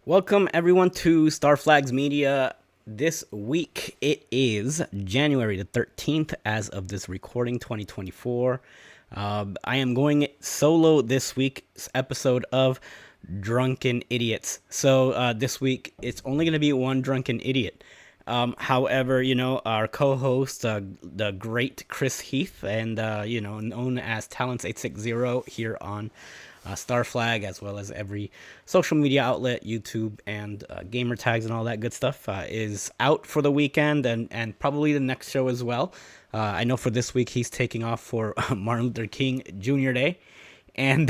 Welcome everyone to StarFlagMedia. This week it is January the 13th as of this recording 2024. I am going solo this week's episode of Drunken Idiots. So this week it's only going to be one drunken idiot. However, our co-host, the great Chris Heath, and known as Talents 860 here on Starflag, as well as every social media outlet, YouTube, and gamer tags and all that good stuff, is out for the weekend and probably the next show as well. I know for this week he's taking off for Martin Luther King Jr. Day. And,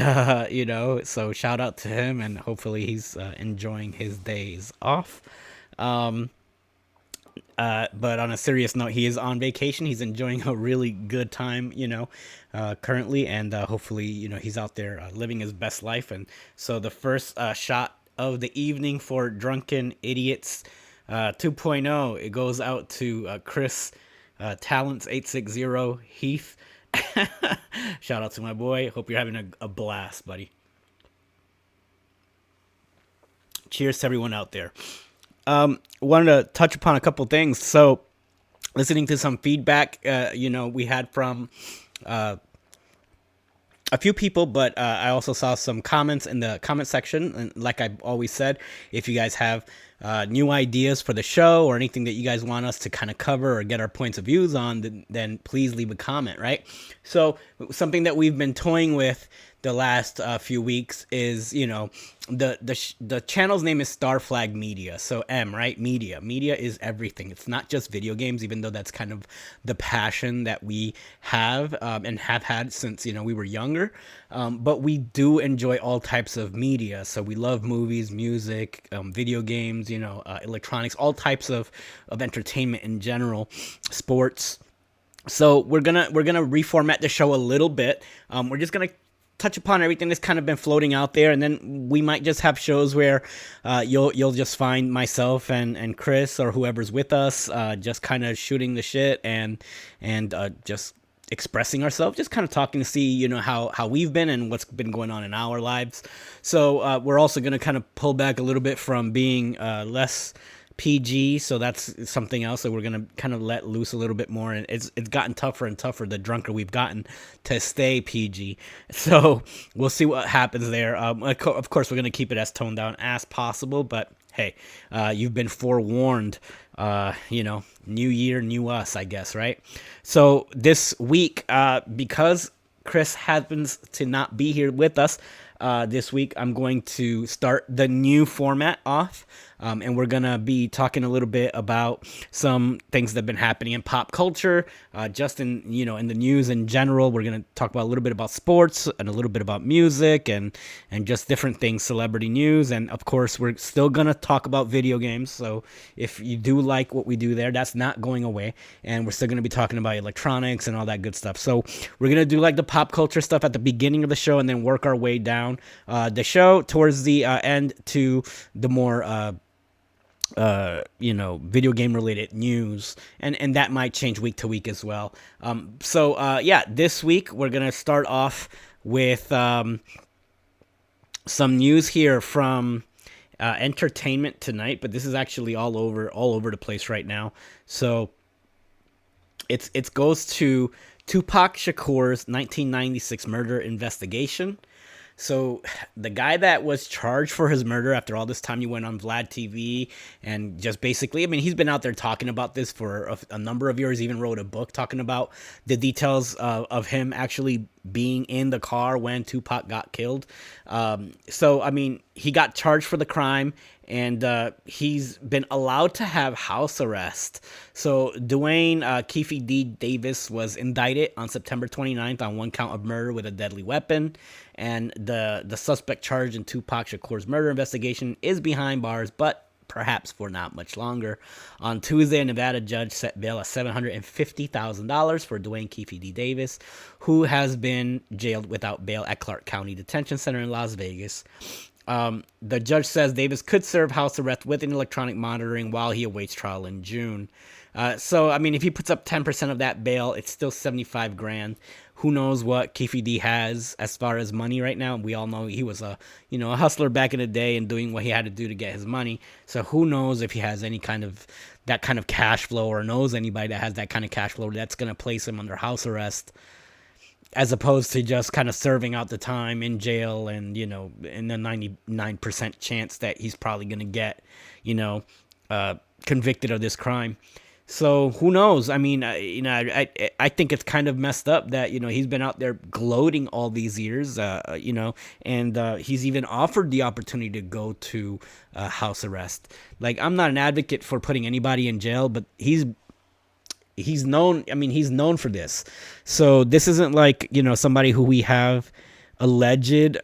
so shout out to him, and hopefully he's enjoying his days off. But on a serious note, he is on vacation. He's enjoying a really good time, currently, and hopefully, he's out there living his best life. And so the first shot of the evening for Drunken Idiots 2.0, it goes out to Chris Talents 860 Heath. Shout out to my boy. Hope you're having a blast, buddy. Cheers to everyone out there. Wanted to touch upon a couple things. So, listening to some feedback, we had from a few people, but I also saw some comments in the comment section. And like I always said, if you guys have new ideas for the show or anything that you guys want us to kind of cover or get our points of views on, then please leave a comment, right? So something that we've been toying with the last few weeks is, the channel's name is StarFlagMedia. So M, right? Media is everything. It's not just video games, even though that's kind of the passion that we have and have had since, we were younger. But we do enjoy all types of media. So we love movies, music, video games, electronics, all types of entertainment in general, sports. So we're gonna reformat the show a little bit. We're just gonna touch upon everything that's kind of been floating out there, and then we might just have shows where you'll just find myself and Chris or whoever's with us just kind of shooting the shit and just expressing ourselves, just kind of talking to see how we've been and what's been going on in our lives. So we're also going to kind of pull back a little bit from being less PG, so that's something else that we're gonna kind of let loose a little bit more, and it's gotten tougher and tougher the drunker we've gotten to stay PG. So we'll see what happens there. Of course, we're gonna keep it as toned down as possible, but hey, you've been forewarned. New year, new us, I guess, right? So this week, because Chris happens to not be here with us this week, I'm going to start the new format off. And we're going to be talking a little bit about some things that have been happening in pop culture, just in the news in general. We're going to talk about a little bit about sports and a little bit about music and just different things, celebrity news. And of course, we're still going to talk about video games. So if you do like what we do there, that's not going away. And we're still going to be talking about electronics and all that good stuff. So we're going to do like the pop culture stuff at the beginning of the show and then work our way down the show towards the end to the more video game related news, and that might change week to week as well. This week we're gonna start off with some news here from Entertainment Tonight, but this is actually all over the place right now. So it goes to Tupac Shakur's 1996 murder investigation. So the guy that was charged for his murder after all this time, he went on Vlad TV and just basically, he's been out there talking about this for a number of years, even wrote a book talking about the details of him actually being in the car when Tupac got killed. He got charged for the crime, and he's been allowed to have house arrest. So Dwayne Keefe D. Davis was indicted on September 29th on one count of murder with a deadly weapon, and the suspect charged in Tupac Shakur's murder investigation is behind bars, but perhaps for not much longer. On Tuesday, a Nevada judge set bail at $750,000 for Dwayne Keefe D. Davis, who has been jailed without bail at Clark County Detention Center in Las Vegas. The judge says Davis could serve house arrest with an electronic monitoring while he awaits trial in June. So I mean, if he puts up 10% of that bail, it's still 75 grand. Who knows what Keefe D has as far as money right now? We all know he was a hustler back in the day and doing what he had to do to get his money. So who knows if he has any kind of that kind of cash flow, or knows anybody that has that kind of cash flow that's going to place him under house arrest, as opposed to just kind of serving out the time in jail, and in the 99% chance that he's probably going to get you know convicted of this crime. So who knows? I mean, I think it's kind of messed up that he's been out there gloating all these years, and he's even offered the opportunity to go to house arrest. Like, I'm not an advocate for putting anybody in jail, but he's known. I mean, he's known for this. So this isn't like somebody who we have alleged,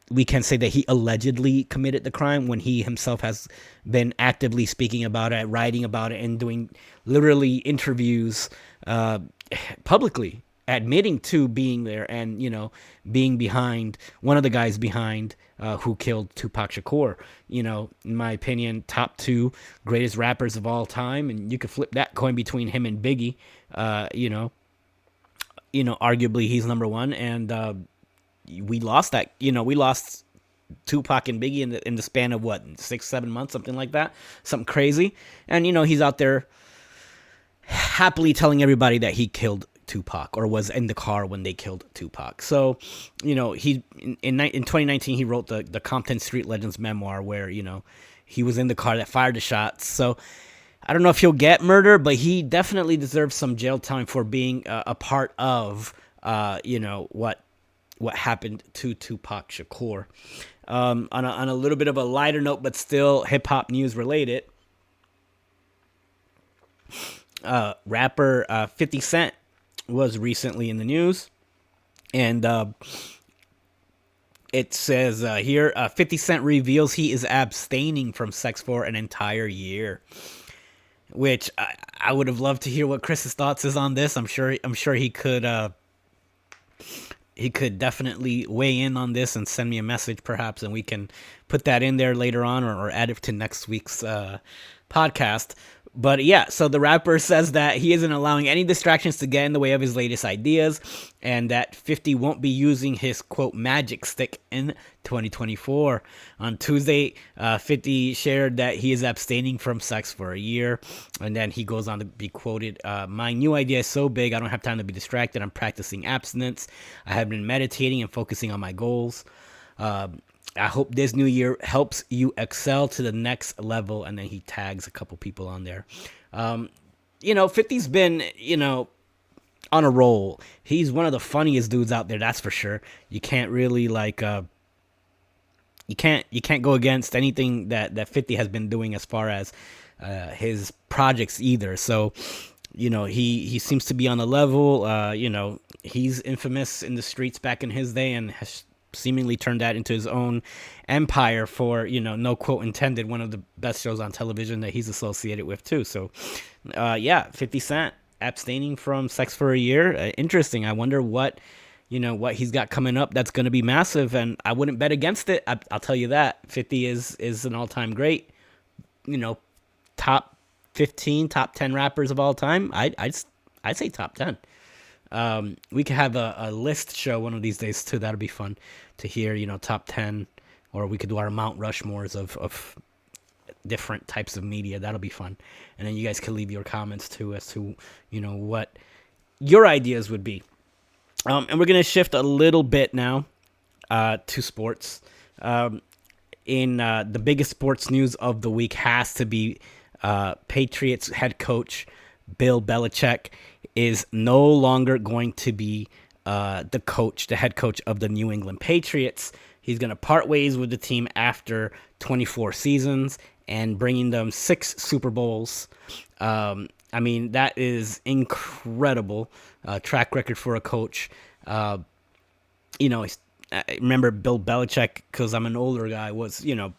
we can say that he allegedly committed the crime when he himself has been actively speaking about it, writing about it, and doing literally interviews publicly, admitting to being there and, being behind one of the guys behind who killed Tupac Shakur. In my opinion, top two greatest rappers of all time. And you could flip that coin between him and Biggie. Arguably he's number one. And, we lost that. We lost Tupac and Biggie in the span of 6-7 months, something like that, something crazy. And he's out there happily telling everybody that he killed Tupac, or was in the car when they killed Tupac. So he in 2019 he wrote the Compton Street Legends memoir, where he was in the car that fired the shots. So I don't know if he'll get murder, but he definitely deserves some jail time for being a part of what happened to Tupac Shakur. On a little bit of a lighter note, but still hip hop news related, rapper 50 Cent was recently in the news, and it says here, 50 Cent reveals he is abstaining from sex for an entire year. Which I would have loved to hear what Chris's thoughts is on this. I'm sure he could. He could definitely weigh in on this and send me a message, perhaps, and we can put that in there later on, or add it to next week's podcast. But yeah, so the rapper says that he isn't allowing any distractions to get in the way of his latest ideas, and that 50 won't be using his, quote, magic stick in 2024. On Tuesday, 50 shared that he is abstaining from sex for a year, and then he goes on to be quoted, "My new idea is so big, I don't have time to be distracted. I'm practicing abstinence. I have been meditating and focusing on my goals. I hope this new year helps you excel to the next level." And then he tags a couple people on there. 50's been, on a roll. He's one of the funniest dudes out there, that's for sure. You can't really you can't go against anything that 50 has been doing as far as his projects either. So, he seems to be on the level. He's infamous in the streets back in his day, and has seemingly turned that into his own empire for, no quote intended, one of the best shows on television that he's associated with too. So 50 Cent abstaining from sex for a year. Interesting. I wonder what he's got coming up that's going to be massive, and I wouldn't bet against it. I'll tell you that 50 is an all-time great, top 15, top 10 rappers of all time. I'd say top 10. We could have a list show one of these days too. That'll be fun to hear, top 10, or we could do our Mount Rushmores of different types of media. That'll be fun. And then you guys can leave your comments too as to, what your ideas would be. And we're going to shift a little bit now to sports. In the biggest sports news of the week has to be Patriots head coach Bill Belichick is no longer going to be the head coach of the New England Patriots. He's going to part ways with the team after 24 seasons and bringing them 6 Super Bowls. I mean, that is incredible track record for a coach. I remember Bill Belichick, because I'm an older guy, was, the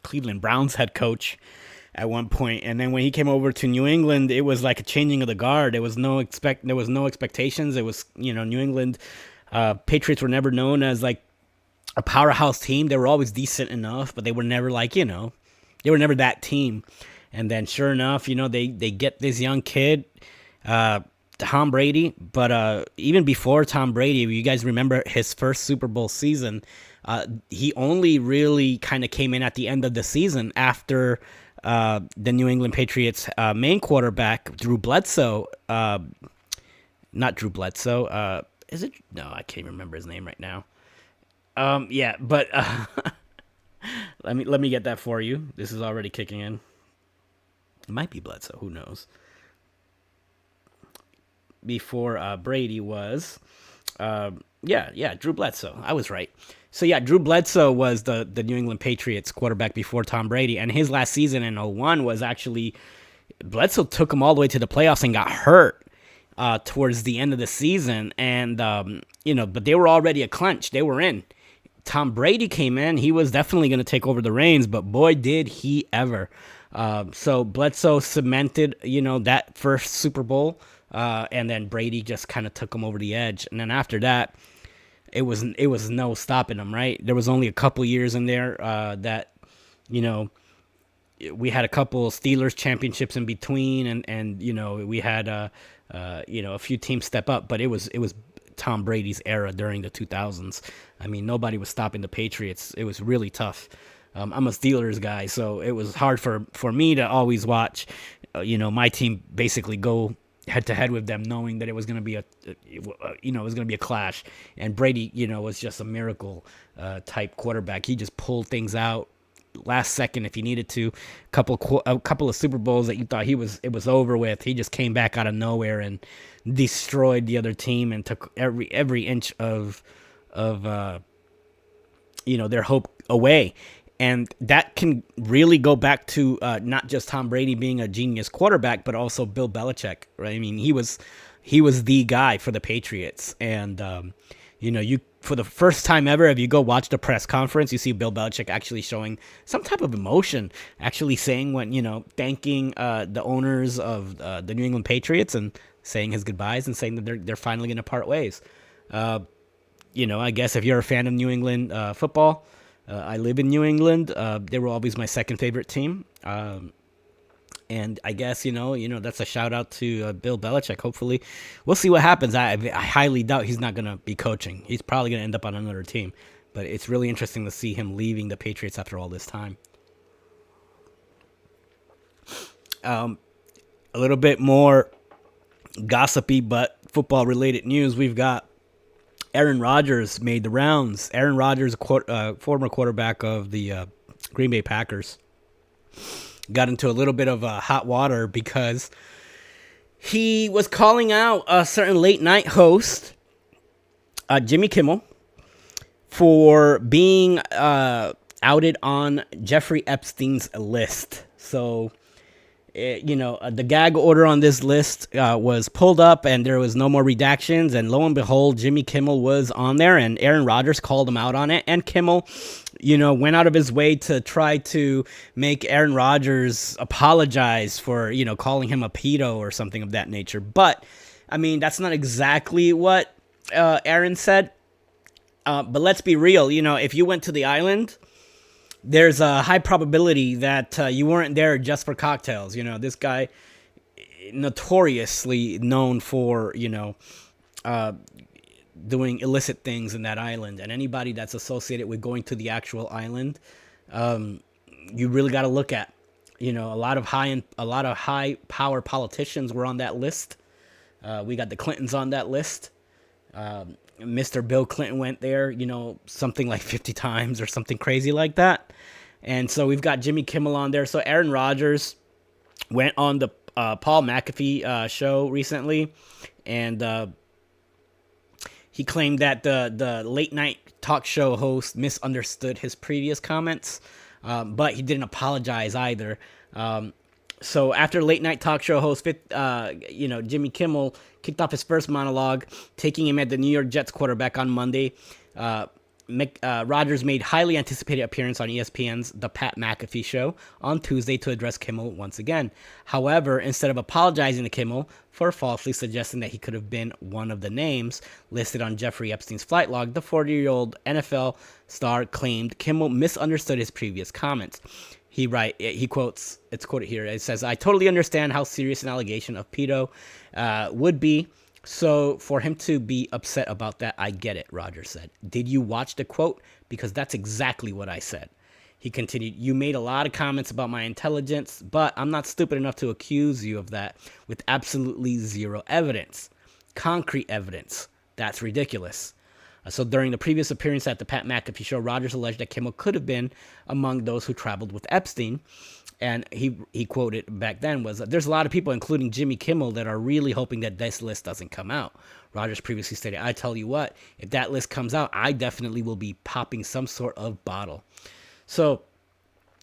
Cleveland Browns head coach at one point, and then when he came over to New England, it was like a changing of the guard. There was no expectations. It was, New England Patriots were never known as like a powerhouse team. They were always decent enough, but they were never like, they were never that team. And then sure enough, they get this young kid, Tom Brady. But even before Tom Brady, if you guys remember his first Super Bowl season, he only really kind of came in at the end of the season after the New England Patriots main quarterback, Drew Bledsoe. Not Drew Bledsoe. Is it? No, I can't remember his name right now. Yeah, but let me get that for you. This is already kicking in. It might be Bledsoe. Who knows? Before Brady was, Drew Bledsoe. I was right. So yeah, Drew Bledsoe was the New England Patriots quarterback before Tom Brady, and his last season in 01 was actually Bledsoe took him all the way to the playoffs and got hurt towards the end of the season, and but they were already a clinch. They were in. Tom Brady came in. He was definitely going to take over the reins, but boy, did he ever. So Bledsoe cemented, that first Super Bowl, and then Brady just kind of took him over the edge. And then after that, it was no stopping him, right? There was only a couple years in there that, we had a couple Steelers championships in between, and we had a few teams step up, but it was Tom Brady's era during the 2000s. I mean, nobody was stopping the Patriots. It was really tough. I'm a Steelers guy, so it was hard for me to always watch, my team basically go head to head with them, knowing that it was going to be it was going to be a clash. And Brady, was just a miracle type quarterback. He just pulled things out last second if he needed to. A couple of Super Bowls that you thought it was over with. He just came back out of nowhere and destroyed the other team and took every inch of their hope away. And that can really go back to not just Tom Brady being a genius quarterback, but also Bill Belichick, right? I mean, he was the guy for the Patriots. And, you for the first time ever, if you go watch the press conference, you see Bill Belichick actually showing some type of emotion, actually saying thanking the owners of the New England Patriots and saying his goodbyes and saying that they're finally going to part ways. I guess if you're a fan of New England football, I live in New England. They were always my second favorite team. And I guess, that's a shout out to Bill Belichick. Hopefully we'll see what happens. I highly doubt he's not going to be coaching. He's probably going to end up on another team, but it's really interesting to see him leaving the Patriots after all this time. A little bit more gossipy, but football related news. We've got Aaron Rodgers made the rounds. Aaron Rodgers, former quarterback of the Green Bay Packers, got into a little bit of hot water because he was calling out a certain late night host, Jimmy Kimmel, for being outed on Jeffrey Epstein's list. So, the gag order on this list was pulled up and there was no more redactions. And lo and behold, Jimmy Kimmel was on there and Aaron Rodgers called him out on it. And Kimmel, went out of his way to try to make Aaron Rodgers apologize for, calling him a pedo or something of that nature. But, I mean, that's not exactly what Aaron said. But let's be real. If you went to the island, there's a high probability that you weren't there just for cocktails. This guy notoriously known for, doing illicit things in that island. And anybody that's associated with going to the actual island, you really got to look at, a lot of high power politicians were on that list. We got the Clintons on that list. Mr. Bill Clinton went there, something like 50 times or something crazy like that. And so we've got Jimmy Kimmel on there. So Aaron Rodgers went on the Paul McAfee show recently, and he claimed that the late night talk show host misunderstood his previous comments, but he didn't apologize either. So after late night talk show host, Jimmy Kimmel kicked off his first monologue, taking him at the New York Jets quarterback on Monday. Rodgers made highly anticipated appearance on ESPN's The Pat McAfee Show on Tuesday to address Kimmel once again. However, instead of apologizing to Kimmel for falsely suggesting that he could have been one of the names listed on Jeffrey Epstein's flight log, the 40-year-old NFL star claimed Kimmel misunderstood his previous comments. he quotes, it's quoted here. It says, "I totally understand how serious an allegation of pedo would be. So for him to be upset about that, I get it," Rogers said. "Did you watch the quote? Because that's exactly what I said." He continued, "You made a lot of comments about my intelligence, but I'm not stupid enough to accuse you of that with absolutely zero evidence. Concrete evidence. That's ridiculous." So during the previous appearance at the Pat McAfee show, Rogers alleged that Kimmel could have been among those who traveled with Epstein. And he quoted back then was, "There's a lot of people, including Jimmy Kimmel, that are really hoping that this list doesn't come out." Rogers previously stated, "I tell you what, if that list comes out, I definitely will be popping some sort of bottle." So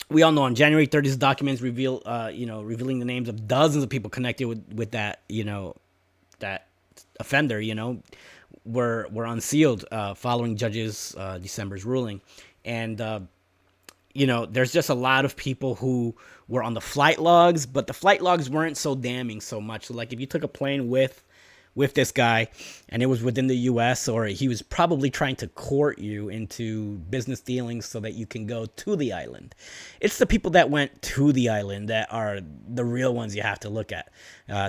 we all know on January 30th, documents revealing the names of dozens of people connected with that, that offender, were unsealed following judges December's ruling. And there's just a lot of people who were on the flight logs, but the flight logs weren't so damning so much. So like if you took a plane with this guy and it was within the US, or he was probably trying to court you into business dealings so that you can go to the island. It's the people that went to the island that are the real ones you have to look at.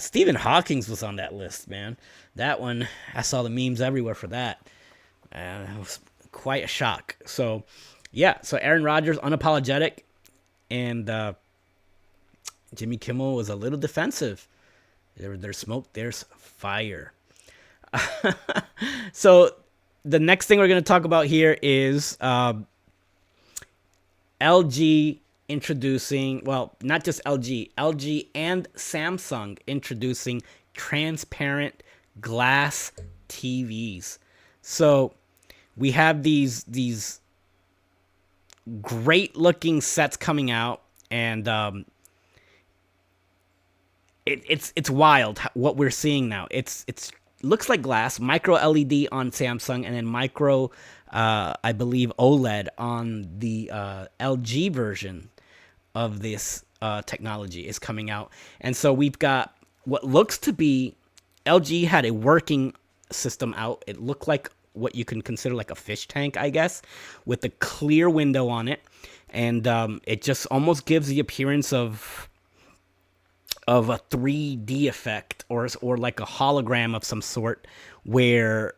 Stephen Hawking was on that list, man. That one, I saw the memes everywhere for that. It was quite a shock. So so Aaron Rodgers, unapologetic, and Jimmy Kimmel was a little defensive. There's smoke, there's fire. So the next thing we're going to talk about here is LG introducing, well, not just LG and Samsung introducing transparent glass TVs. So we have these great looking sets coming out, and it's wild what we're seeing now. It's looks like glass, micro LED on Samsung, and then micro I believe OLED on the LG version of this technology is coming out. And so we've got what looks to be, LG had a working system out. It looked like what you can consider like a fish tank, I guess, with a clear window on it. And it just almost gives the appearance of a 3D effect or like a hologram of some sort, where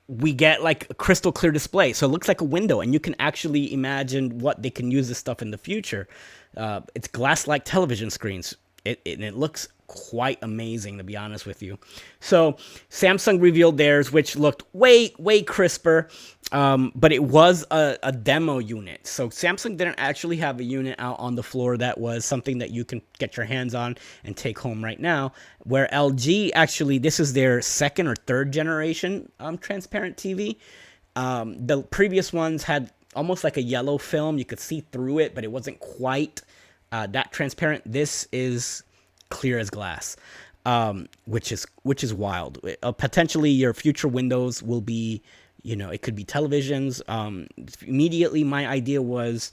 we get like a crystal clear display. So it looks like a window, and you can actually imagine what they can use this stuff in the future. It's glass-like television screens. It looks quite amazing, to be honest with you. So Samsung revealed theirs, which looked way crisper, but it was a demo unit. So Samsung didn't actually have a unit out on the floor that was something that you can get your hands on and take home right now, where LG actually, this is their second or third generation transparent TV. The previous ones had almost like a yellow film. You could see through it, but it wasn't quite that transparent. This is clear as glass, which is wild. Potentially your future windows will be, it could be televisions. Immediately my idea was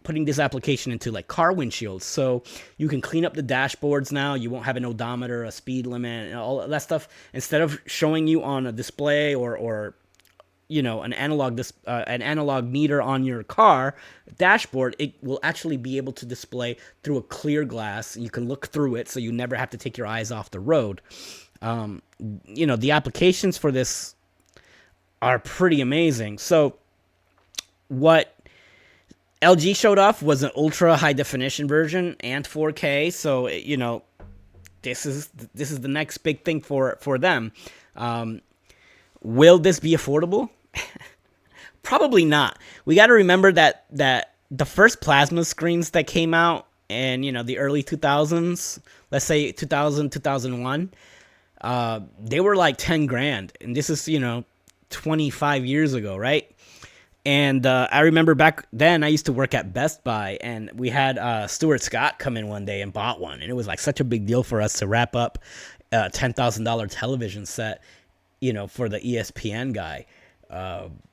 putting this application into like car windshields, so you can clean up the dashboards now. You won't have an odometer, a speed limit, and all that stuff. Instead of showing you on a display or an analog meter on your car dashboard, it will actually be able to display through a clear glass. You can look through it, so you never have to take your eyes off the road. The applications for this are pretty amazing. So what LG showed off was an ultra high definition version and 4K. So this is the next big thing for them. Will this be affordable? Probably not. We got to remember that the first plasma screens that came out in the early 2000s, let's say 2000, 2001, they were like 10 grand, and this is 25 years ago, right? And I remember back then I used to work at Best Buy, and we had Stuart Scott come in one day and bought one, and it was like such a big deal for us to wrap up a $10,000 television set, for the ESPN guy.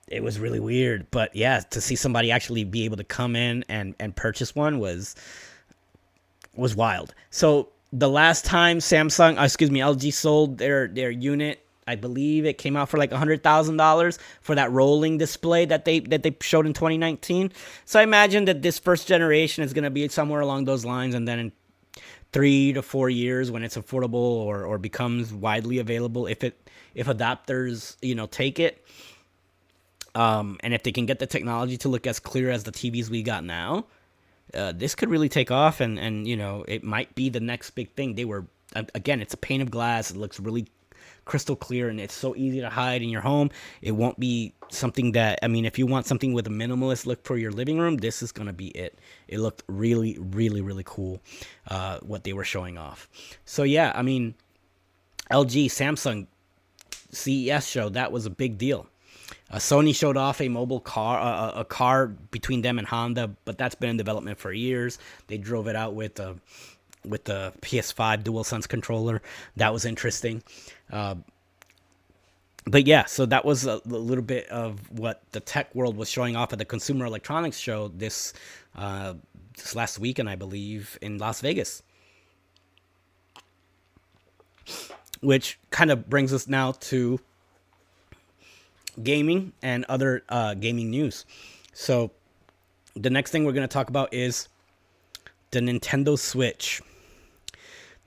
It was really weird, but yeah, to see somebody actually be able to come in and purchase one was wild. So the last time LG sold their unit I believe it came out for like $100,000 for that rolling display that they showed in 2019. So I imagine that this first generation is going to be somewhere along those lines, and then in 3 to 4 years, when it's affordable or becomes widely available, if adopters take it, and if they can get the technology to look as clear as the TVs we got now, this could really take off, and it might be the next big thing. Again, it's a pane of glass. It looks really crystal clear, and it's so easy to hide in your home. It won't be something that, if you want something with a minimalist look for your living room, this is going to be it. It looked really, really, really cool, what they were showing off. So yeah, LG, Samsung, CES show, that was a big deal. Sony showed off a mobile car, a car between them and Honda, but that's been in development for years. They drove it out with the PS5 DualSense controller. That was interesting. But yeah, so that was a little bit of what the tech world was showing off at the Consumer Electronics Show this last weekend, I believe, in Las Vegas. Which kind of brings us now to gaming and other gaming news. So the next thing we're going to talk about is the Nintendo Switch.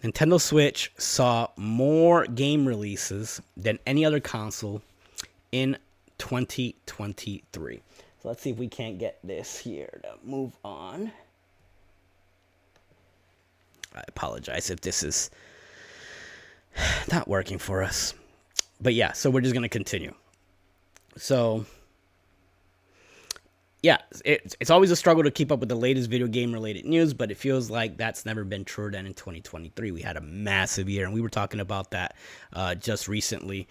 Nintendo Switch saw more game releases than any other console in 2023. So let's see if we can't get this here to move on. I apologize if this is not working for us. But yeah, so we're just going to continue. So yeah, it's always a struggle to keep up with the latest video game related news, but it feels like that's never been truer than in 2023. We had a massive year, and we were talking about that just recently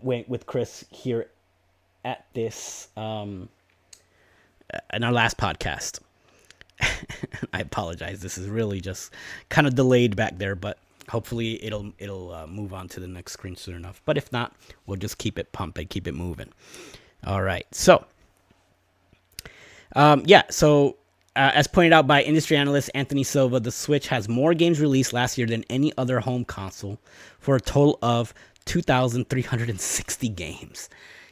with Chris here at this in our last podcast. I apologize. This is really just kind of delayed back there, but hopefully it'll move on to the next screen soon enough. But if not, we'll just keep it pumping, keep it moving. All right, so. As pointed out by industry analyst Anthony Silva, the Switch has more games released last year than any other home console, for a total of 2,360 games.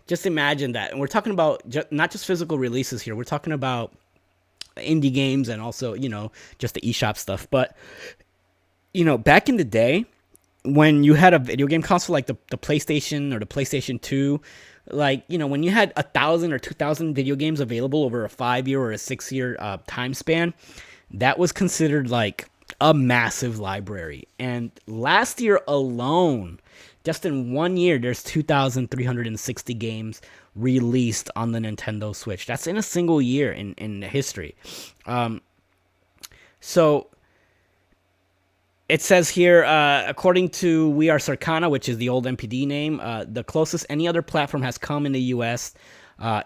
Just imagine that. And we're talking about not just physical releases here. We're talking about indie games and also, just the eShop stuff. But, back in the day, when you had a video game console like the PlayStation or the PlayStation 2, when you had 1,000 or 2,000 video games available over a 5-year or a 6-year time span, that was considered like a massive library. And last year alone, just in 1 year, there's 2,360 games released on the Nintendo Switch. That's in a single year in history. So it says here, according to We Are Circana, which is the old MPD name, the closest any other platform has come in the U.S.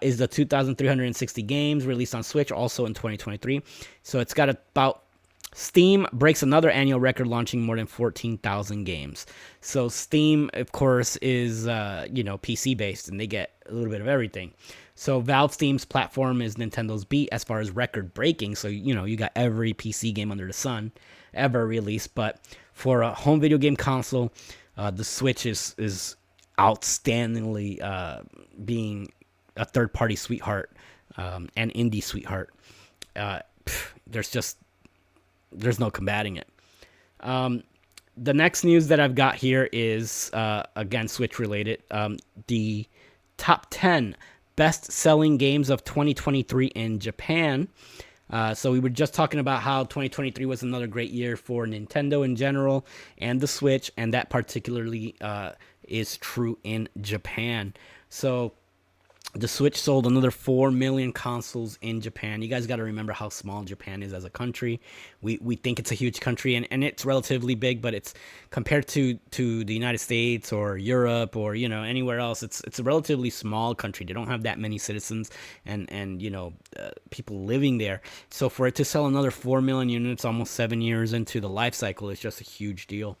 Is the 2,360 games released on Switch, also in 2023. So it's got about... Steam breaks another annual record, launching more than 14,000 games. So Steam, of course, is PC-based, and they get a little bit of everything. So Valve Steam's platform is Nintendo's beat as far as record-breaking. So, you got every PC game under the sun ever released, but for a home video game console, the Switch is outstandingly being a third-party sweetheart and indie sweetheart. There's no combating it. The next news that I've got here is again Switch related. The top 10 best-selling games of 2023 in Japan. So we were just talking about how 2023 was another great year for Nintendo in general and the Switch, and that particularly is true in Japan. So the Switch sold another 4 million consoles in Japan. You guys got to remember how small Japan is as a country. We think it's a huge country, and it's relatively big, but it's compared to the United States or Europe or anywhere else, it's a relatively small country. They don't have that many citizens and people living there. So for it to sell another 4 million units almost 7 years into the life cycle is just a huge deal.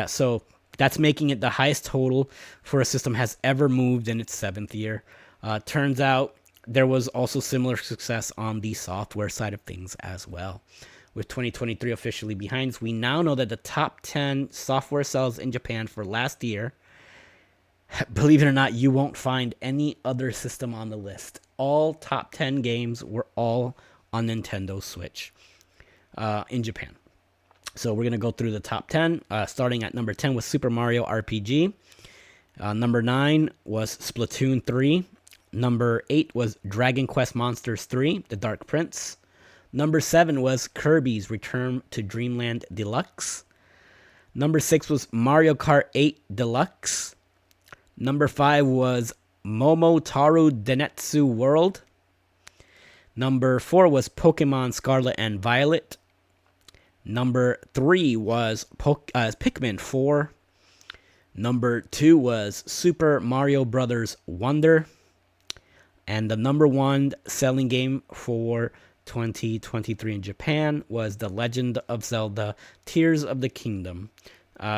So that's making it the highest total for a system has ever moved in its 7th year. Turns out there was also similar success on the software side of things as well. with 2023 officially behind us, we now know that the top 10 software sales in Japan for last year, believe it or not, you won't find any other system on the list. All top 10 games were all on Nintendo Switch in Japan. So we're going to go through the top 10, starting at number 10 with Super Mario RPG. Number 9 was Splatoon 3. Number 8 was Dragon Quest Monsters 3, The Dark Prince. Number 7 was Kirby's Return to Dreamland Deluxe. Number 6 was Mario Kart 8 Deluxe. Number 5 was Momotaru Densetsu World. Number 4 was Pokemon Scarlet and Violet. Number 3 was Pikmin 4. Number 2 was Super Mario Brothers Wonder. And the number 1 selling game for 2023 in Japan was The Legend of Zelda Tears of the Kingdom.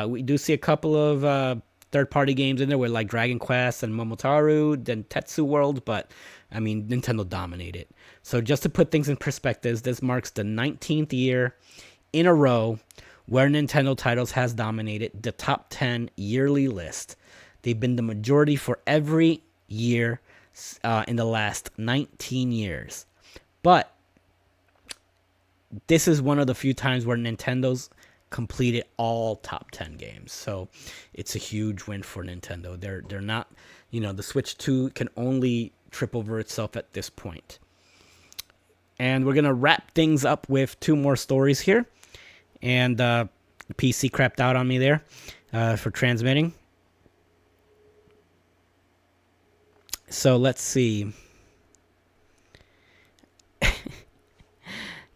We do see a couple of third-party games in there with like Dragon Quest and Momotaru, Densetsu World, but I mean, Nintendo dominated. So just to put things in perspective, this marks the 19th year in a row where Nintendo titles has dominated the top 10 yearly list. They've been the majority for every year in the last 19 years. But this is one of the few times where Nintendo's completed all top 10 games. So it's a huge win for Nintendo. They're not, the Switch 2 can only trip over itself at this point. And we're going to wrap things up with 2 more stories here. And PC crapped out on me there for transmitting. So let's see.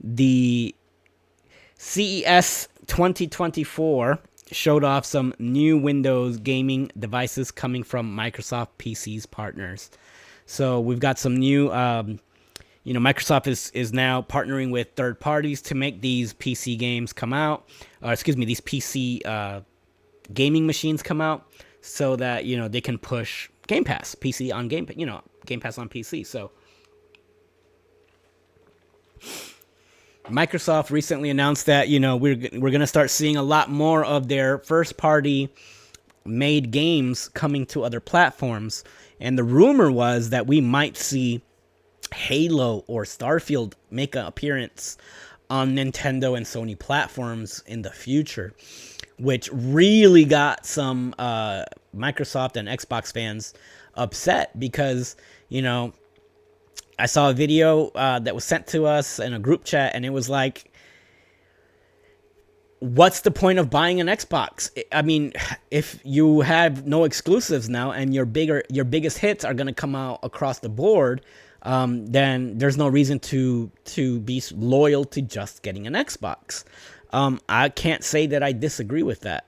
The CES 2024 showed off some new Windows gaming devices coming from Microsoft PC's partners. So we've got some new, Microsoft is now partnering with third parties to make these PC games come out. These PC gaming machines come out so that, they can push Game Pass, PC on Game Pass on PC. So Microsoft recently announced that, we're going to start seeing a lot more of their first-party made games coming to other platforms. And the rumor was that we might see Halo or Starfield make an appearance on Nintendo and Sony platforms in the future, which really got some Microsoft and Xbox fans upset because, I saw a video that was sent to us in a group chat, and it was like, what's the point of buying an Xbox? I mean, if you have no exclusives now and your biggest hits are going to come out across the board, then there's no reason to be loyal to just getting an Xbox. I can't say that I disagree with that.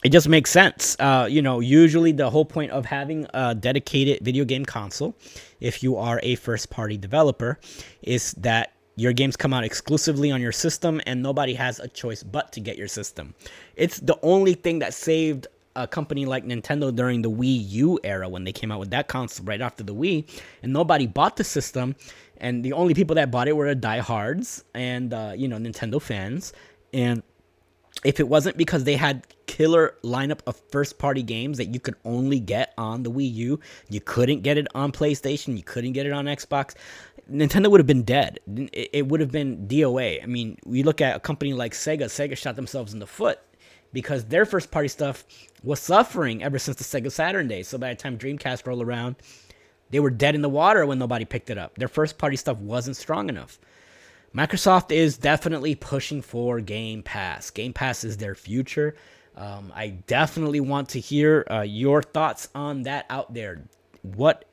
It just makes sense. Usually the whole point of having a dedicated video game console, if you are a first-party developer, is that your games come out exclusively on your system and nobody has a choice but to get your system. It's the only thing that saved a company like Nintendo during the Wii U era when they came out with that console right after the Wii, and nobody bought the system, and the only people that bought it were the diehards and Nintendo fans. And if it wasn't because they had killer lineup of first-party games that you could only get on the Wii U, you couldn't get it on PlayStation, you couldn't get it on Xbox, Nintendo would have been dead. It would have been DOA. I mean, we look at a company like Sega. Sega shot themselves in the foot because their first-party stuff was suffering ever since the Sega Saturn days. So by the time Dreamcast rolled around, they were dead in the water when nobody picked it up. Their first-party stuff wasn't strong enough. Microsoft is definitely pushing for Game Pass. Game Pass is their future. I definitely want to hear your thoughts on that out there. What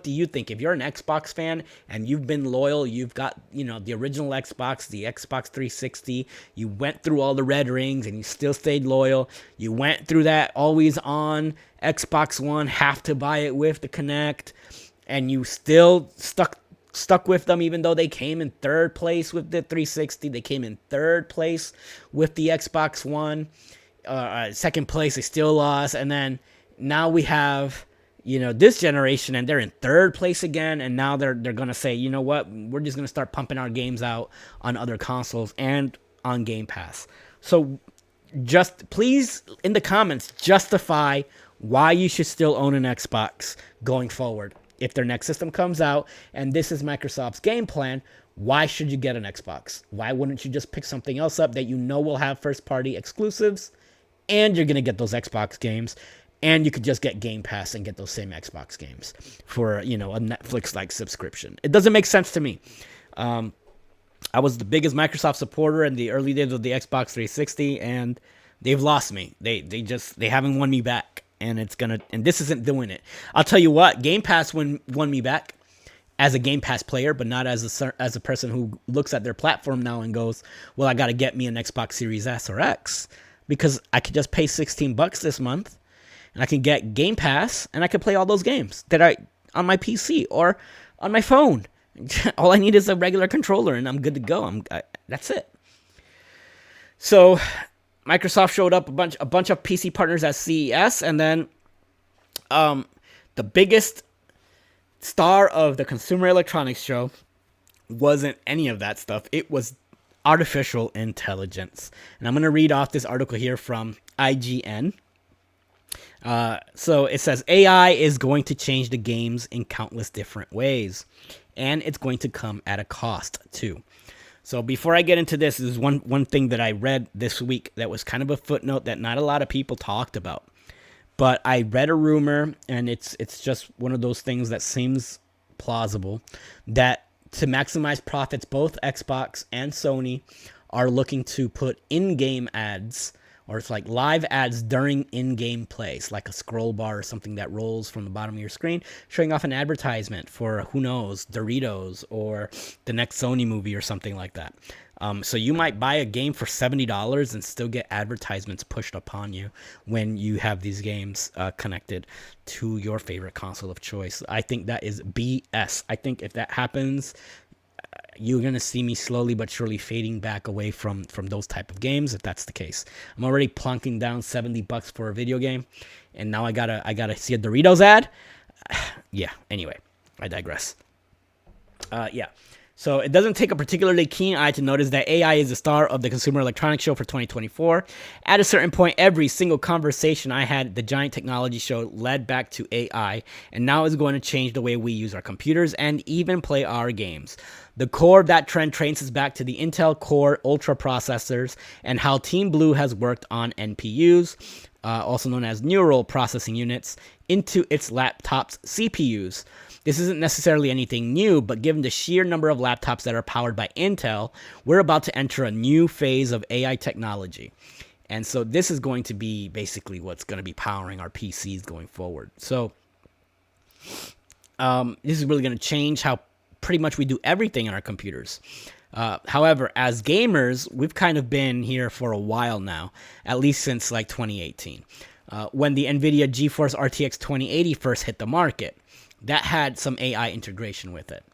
do you think? If you're an Xbox fan and you've been loyal, you've got, the original Xbox, the Xbox 360, you went through all the red rings and you still stayed loyal. You went through that always on Xbox One, have to buy it with the Kinect, and you still stuck with them even though they came in third place with the 360. They came in third place with the Xbox One. Second place, they still lost. And then now we have, this generation, and they're in third place again, and now they're going to say, you know what, we're just going to start pumping our games out on other consoles and on Game Pass. So just please, in the comments, justify why you should still own an Xbox going forward. If their next system comes out and this is Microsoft's game plan, why should you get an Xbox? Why wouldn't you just pick something else up that will have first-party exclusives, and you're going to get those Xbox games, and you could just get Game Pass and get those same Xbox games for, a Netflix-like subscription? It doesn't make sense to me. I was the biggest Microsoft supporter in the early days of the Xbox 360, and they've lost me. They haven't won me back, and this isn't doing it. I'll tell you what, Game Pass won me back as a Game Pass player, but not as a person who looks at their platform now and goes, well, I got to get me an Xbox Series S or X, because I could just pay $16 this month, and I can get Game Pass, and I can play all those games that on my PC or on my phone. All I need is a regular controller, and I'm good to go. That's it. So Microsoft showed up a bunch of PC partners at CES, and then the biggest star of the Consumer Electronics Show wasn't any of that stuff. It was artificial intelligence. And I'm going to read off this article here from IGN. So it says, AI is going to change the games in countless different ways, and it's going to come at a cost too. So before I get into this is one thing that I read this week that was kind of a footnote that not a lot of people talked about. But I read a rumor, and it's just one of those things that seems plausible, that to maximize profits, both Xbox and Sony are looking to put in-game ads, or it's like live ads during in-game plays, like a scroll bar or something that rolls from the bottom of your screen, showing off an advertisement for, who knows, Doritos or the next Sony movie or something like that. So you might buy a game for $70 and still get advertisements pushed upon you when you have these games connected to your favorite console of choice. I think that is BS. I think if that happens, you're going to see me slowly but surely fading back away from those type of games, if that's the case. I'm already plunking down $70 for a video game, and now I gotta see a Doritos ad. Yeah, anyway, I digress. Yeah. So it doesn't take a particularly keen eye to notice that AI is the star of the Consumer Electronics Show for 2024. At a certain point, every single conversation I had at the giant technology show led back to AI, and now it's going to change the way we use our computers and even play our games. The core of that trend traces us back to the Intel Core Ultra processors and how Team Blue has worked on NPUs, also known as neural processing units, into its laptops' CPUs. This isn't necessarily anything new, but given the sheer number of laptops that are powered by Intel, we're about to enter a new phase of AI technology. And so this is going to be basically what's going to be powering our PCs going forward. So this is really going to change how pretty much we do everything in our computers. However, as gamers, we've kind of been here for a while now, at least since like 2018, when the NVIDIA GeForce RTX 2080 first hit the market. That had some AI integration with it.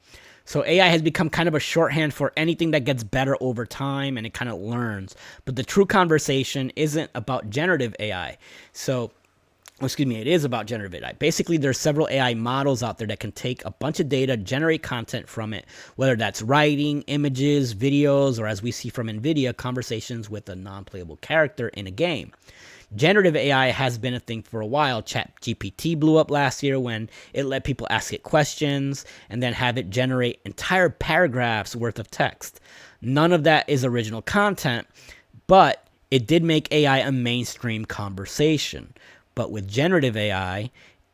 So AI has become kind of a shorthand for anything that gets better over time, and it kind of learns. But the true conversation isn't about generative AI. It is about generative AI. Basically, there's several AI models out there that can take a bunch of data, generate content from it, whether that's writing, images, videos, or as we see from NVIDIA, conversations with a non-playable character in a game. Generative AI has been a thing for a while. ChatGPT blew up last year when it let people ask it questions and then have it generate entire paragraphs worth of text. None of that is original content, but it did make AI a mainstream conversation. But with generative AI,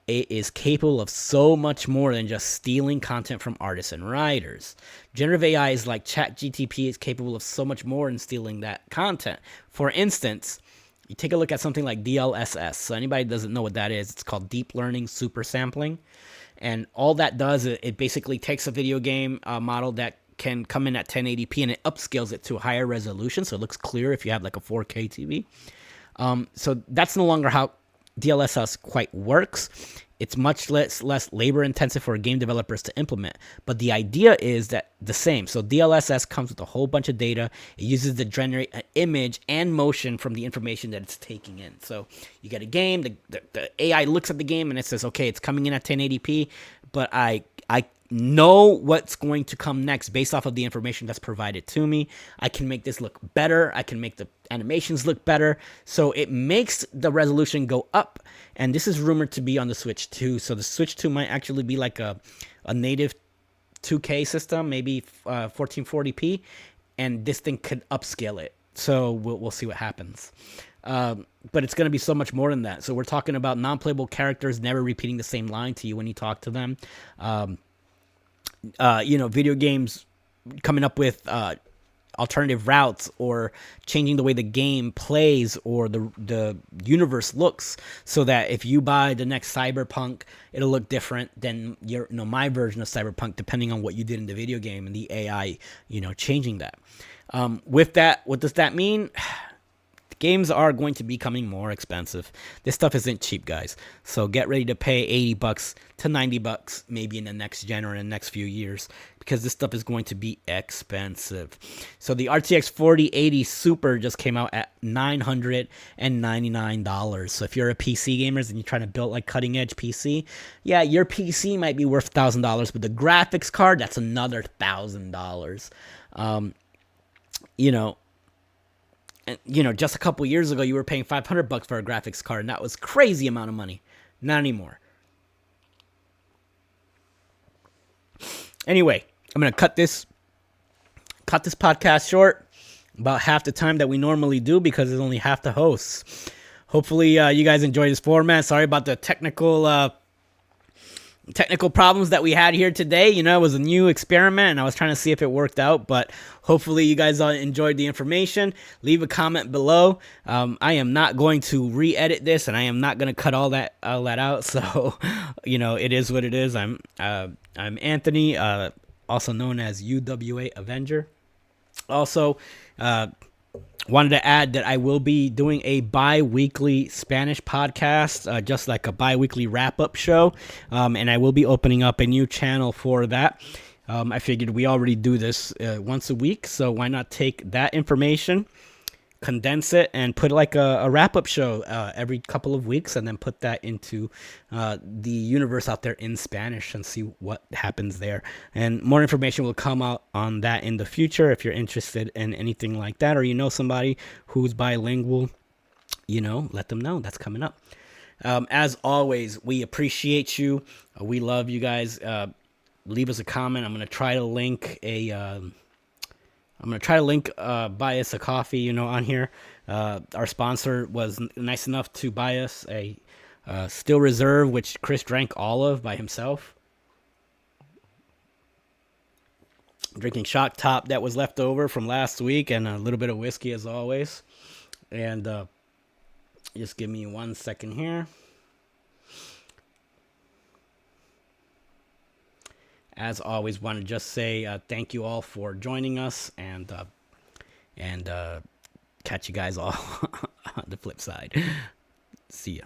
it is capable of so much more than just stealing content from artists and writers. Generative AI is like ChatGPT is capable of so much more than stealing that content. For instance, you take a look at something like DLSS. So anybody that doesn't know what that is, it's called Deep Learning Super Sampling. And all that does, it basically takes a video game model that can come in at 1080p and it upscales it to a higher resolution. So it looks clear if you have like a 4K TV. So that's no longer how DLSS quite works. it's much less labor intensive for game developers to implement. But the idea is that the same. So DLSS comes with a whole bunch of data. It uses to generate an image and motion from the information that it's taking in. So you get a game, the AI looks at the game and it says, okay, it's coming in at 1080p, but I know what's going to come next based off of the information that's provided to me. I can make this look better. I can make the animations look better. So it makes the resolution go up. And this is rumored to be on the Switch 2. So the Switch 2 might actually be like a native 2K system, maybe 1440p. And this thing could upscale it. So we'll see what happens. But it's going to be so much more than that. So we're talking about non-playable characters never repeating the same line to you when you talk to them. Video games coming up with alternative routes or changing the way the game plays or the universe looks, so that if you buy the next Cyberpunk, it'll look different than my version of Cyberpunk, depending on what you did in the video game and the AI, changing that. With that, what does that mean? Games are going to be becoming more expensive. This stuff isn't cheap, guys. So get ready to pay $80 to $90 maybe in the next gen or in the next few years, because this stuff is going to be expensive. So the RTX 4080 Super just came out at $999. So if you're a PC gamer and you're trying to build like cutting edge PC, yeah, your PC might be worth $1,000, but the graphics card, that's another $1,000. Just a couple years ago, you were paying $500 for a graphics card, and that was crazy amount of money. Not anymore. Anyway, I'm gonna cut this podcast short, about half the time that we normally do, because it's only half the hosts. Hopefully, you guys enjoy this format. Sorry about the technical problems that we had here today. It was a new experiment and I was trying to see if it worked out, but hopefully you guys enjoyed the information. Leave a comment below. I am not going to re-edit this, and I am not going to cut all that out. So, it is what it is. I'm Anthony, also known as UWA Avenger. Also, wanted to add that I will be doing a bi-weekly Spanish podcast, just like a bi-weekly wrap-up show, and I will be opening up a new channel for that. I figured we already do this once a week, so why not take that information, condense it, and put like a wrap-up show every couple of weeks, and then put that into the universe out there in Spanish and see what happens there. And more information will come out on that in the future. If you're interested in anything like that, or somebody who's bilingual, let them know. That's coming up. As always, we appreciate you. We love you guys. Leave us a comment. I'm gonna try to link buy us a coffee, on here. Our sponsor was nice enough to buy us a Still Reserve, which Chris drank all of by himself. Drinking Shock Top that was left over from last week, and a little bit of whiskey as always. And just give me 1 second here. As always, want to just say thank you all for joining us, and catch you guys all on the flip side. See ya.